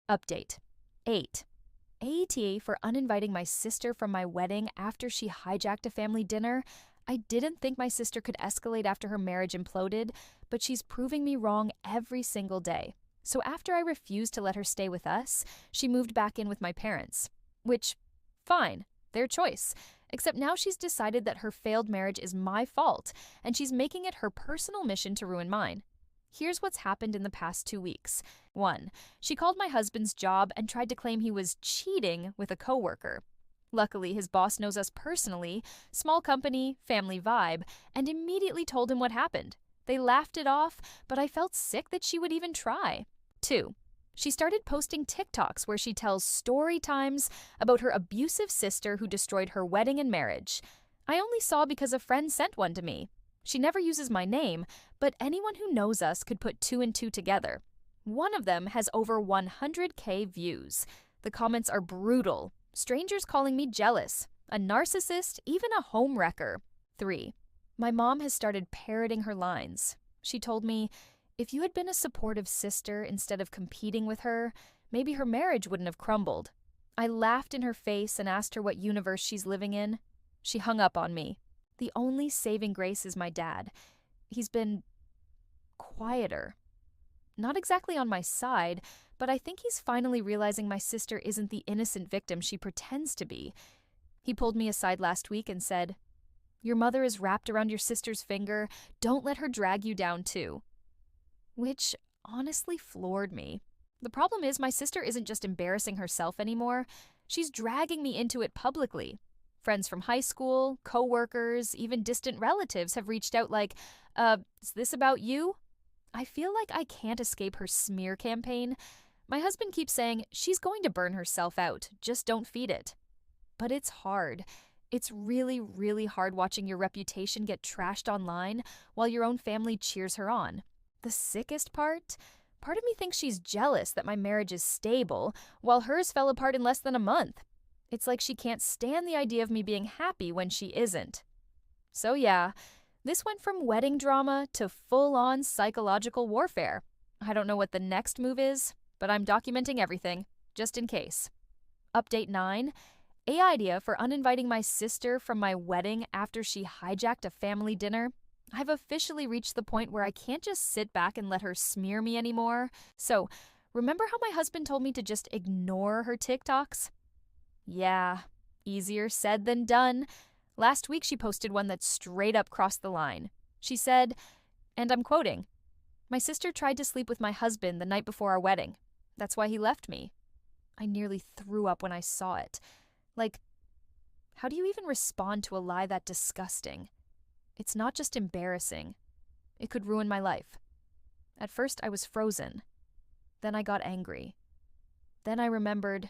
Update 8. AITA for uninviting my sister from my wedding after she hijacked a family dinner. I didn't think my sister could escalate after her marriage imploded, but she's proving me wrong every single day. So after I refused to let her stay with us, she moved back in with my parents. Which, fine, their choice. Except now she's decided that her failed marriage is my fault, and she's making it her personal mission to ruin mine. Here's what's happened in the past 2 weeks. 1. She called my husband's job and tried to claim he was cheating with a coworker. Luckily, his boss knows us personally, small company, family vibe, and immediately told him what happened. They laughed it off, but I felt sick that she would even try. 2. She started posting TikToks where she tells story times about her abusive sister who destroyed her wedding and marriage. I only saw because a friend sent one to me. She never uses my name, but anyone who knows us could put 2 and 2 together. One of them has over 100K views. The comments are brutal. Strangers calling me jealous, a narcissist, even a homewrecker. 3. My mom has started parroting her lines. She told me, if you had been a supportive sister instead of competing with her, maybe her marriage wouldn't have crumbled. I laughed in her face and asked her what universe she's living in. She hung up on me. The only saving grace is my dad. He's been quieter. Not exactly on my side, but I think he's finally realizing my sister isn't the innocent victim she pretends to be. He pulled me aside last week and said, "Your mother is wrapped around your sister's finger. Don't let her drag you down too." Which honestly floored me. The problem is my sister isn't just embarrassing herself anymore. She's dragging me into it publicly. Friends from high school, coworkers, even distant relatives have reached out like, is this about you? I feel like I can't escape her smear campaign. My husband keeps saying, she's going to burn herself out, just don't feed it. But it's hard. It's really, really hard watching your reputation get trashed online while your own family cheers her on. The sickest part of me thinks she's jealous that my marriage is stable, while hers fell apart in less than a month. It's like she can't stand the idea of me being happy when she isn't. So yeah, this went from wedding drama to full-on psychological warfare. I don't know what the next move is, but I'm documenting everything, just in case. Update 9. AITA for uninviting my sister from my wedding after she hijacked a family dinner. I've officially reached the point where I can't just sit back and let her smear me anymore. So, remember how my husband told me to just ignore her TikToks? Yeah, easier said than done. Last week she posted one that straight up crossed the line. She said, and I'm quoting, "My sister tried to sleep with my husband the night before our wedding. That's why he left me." I nearly threw up when I saw it. Like, how do you even respond to a lie that disgusting? It's not just embarrassing. It could ruin my life. At first, I was frozen. Then I got angry. Then I remembered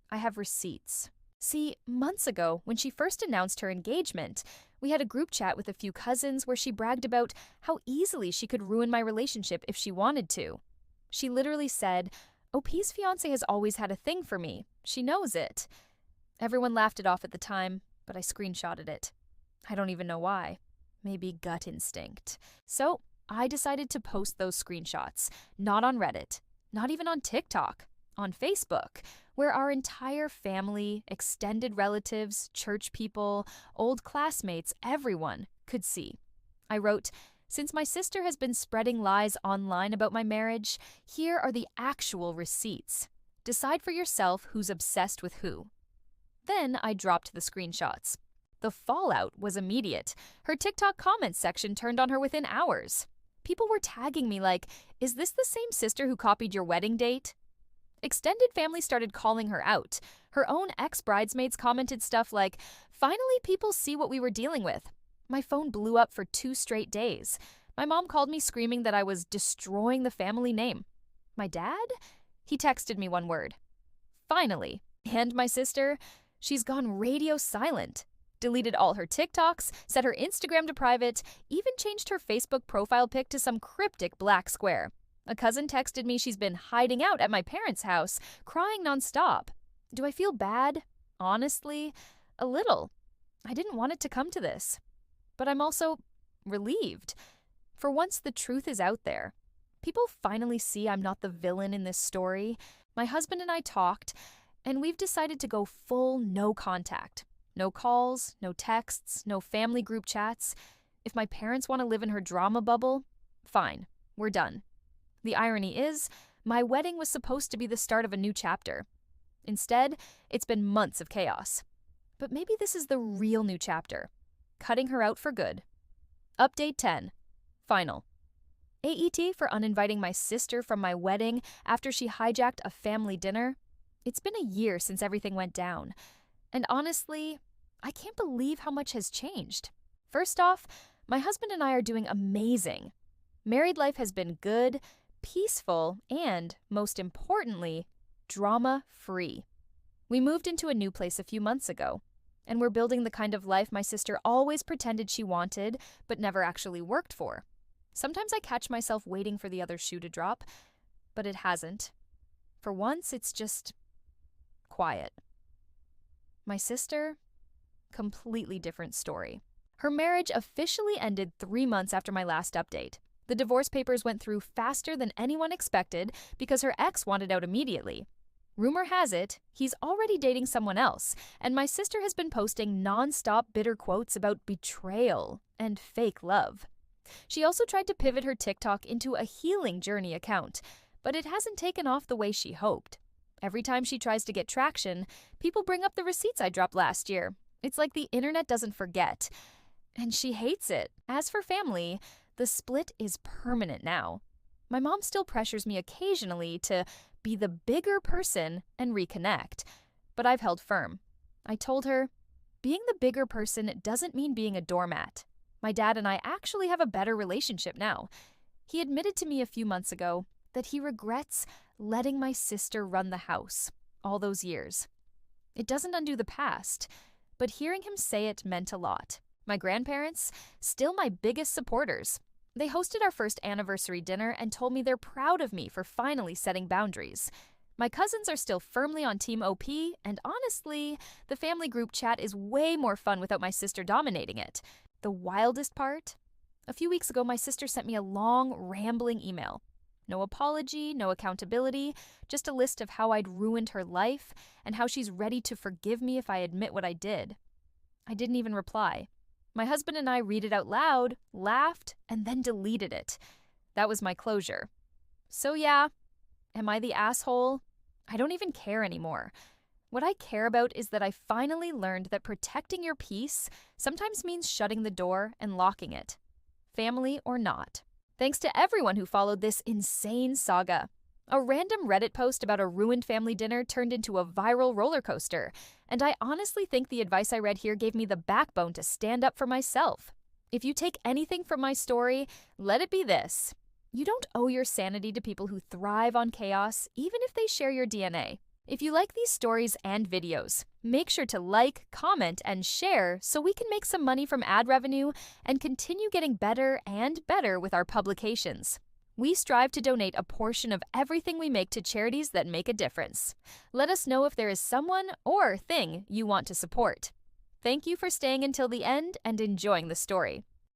I have receipts. See, months ago, when she first announced her engagement, we had a group chat with a few cousins where she bragged about how easily she could ruin my relationship if she wanted to. She literally said, "OP's fiancé has always had a thing for me. She knows it." Everyone laughed it off at the time, but I screenshotted it. I don't even know why. Maybe gut instinct. So I decided to post those screenshots, not on Reddit, not even on TikTok, on Facebook, where our entire family, extended relatives, church people, old classmates, everyone could see. I wrote, "Since my sister has been spreading lies online about my marriage, here are the actual receipts. Decide for yourself who's obsessed with who." Then I dropped the screenshots. The fallout was immediate. Her TikTok comments section turned on her within hours. People were tagging me like, "Is this the same sister who copied your wedding date?" Extended family started calling her out. Her own ex-bridesmaids commented stuff like, "Finally people see what we were dealing with." My phone blew up for 2 straight days. My mom called me screaming that I was destroying the family name. My dad? He texted me one word. Finally. And my sister? She's gone radio silent. Deleted all her TikToks, set her Instagram to private, even changed her Facebook profile pic to some cryptic black square. A cousin texted me she's been hiding out at my parents' house, crying nonstop. Do I feel bad? Honestly, a little. I didn't want it to come to this. But I'm also relieved. For once, the truth is out there. People finally see I'm not the villain in this story. My husband and I talked, and we've decided to go full no contact. No calls, no texts, no family group chats. If my parents want to live in her drama bubble, fine, we're done. The irony is, my wedding was supposed to be the start of a new chapter. Instead, it's been months of chaos. But maybe this is the real new chapter. Cutting her out for good. Update 10. Final. AET for uninviting my sister from my wedding after she hijacked a family dinner. It's been a year since everything went down. And honestly, I can't believe how much has changed. First off, my husband and I are doing amazing. Married life has been good, peaceful, and, most importantly, drama-free. We moved into a new place a few months ago, and we're building the kind of life my sister always pretended she wanted, but never actually worked for. Sometimes I catch myself waiting for the other shoe to drop, but it hasn't. For once, it's just quiet. My sister, completely different story. Her marriage officially ended 3 months after my last update. The divorce papers went through faster than anyone expected because her ex wanted out immediately. Rumor has it, he's already dating someone else, and my sister has been posting non-stop bitter quotes about betrayal and fake love. She also tried to pivot her TikTok into a healing journey account, but it hasn't taken off the way she hoped. Every time she tries to get traction, people bring up the receipts I dropped last year. It's like the internet doesn't forget. And she hates it. As for family, the split is permanent now. My mom still pressures me occasionally to be the bigger person and reconnect, but I've held firm. I told her, being the bigger person doesn't mean being a doormat. My dad and I actually have a better relationship now. He admitted to me a few months ago that he regrets letting my sister run the house all those years. It doesn't undo the past, but hearing him say it meant a lot. My grandparents, still my biggest supporters. They hosted our first anniversary dinner and told me they're proud of me for finally setting boundaries. My cousins are still firmly on Team OP, and honestly, the family group chat is way more fun without my sister dominating it. The wildest part? A few weeks ago, my sister sent me a long, rambling email. No apology, no accountability, just a list of how I'd ruined her life and how she's ready to forgive me if I admit what I did. I didn't even reply. My husband and I read it out loud, laughed, and then deleted it. That was my closure. So yeah, am I the asshole? I don't even care anymore. What I care about is that I finally learned that protecting your peace sometimes means shutting the door and locking it. Family or not. Thanks to everyone who followed this insane saga. A random Reddit post about a ruined family dinner turned into a viral roller coaster, and I honestly think the advice I read here gave me the backbone to stand up for myself. If you take anything from my story, let it be this. You don't owe your sanity to people who thrive on chaos, even if they share your DNA. If you like these stories and videos, make sure to like, comment, and share so we can make some money from ad revenue and continue getting better and better with our publications. We strive to donate a portion of everything we make to charities that make a difference. Let us know if there is someone or thing you want to support. Thank you for staying until the end and enjoying the story.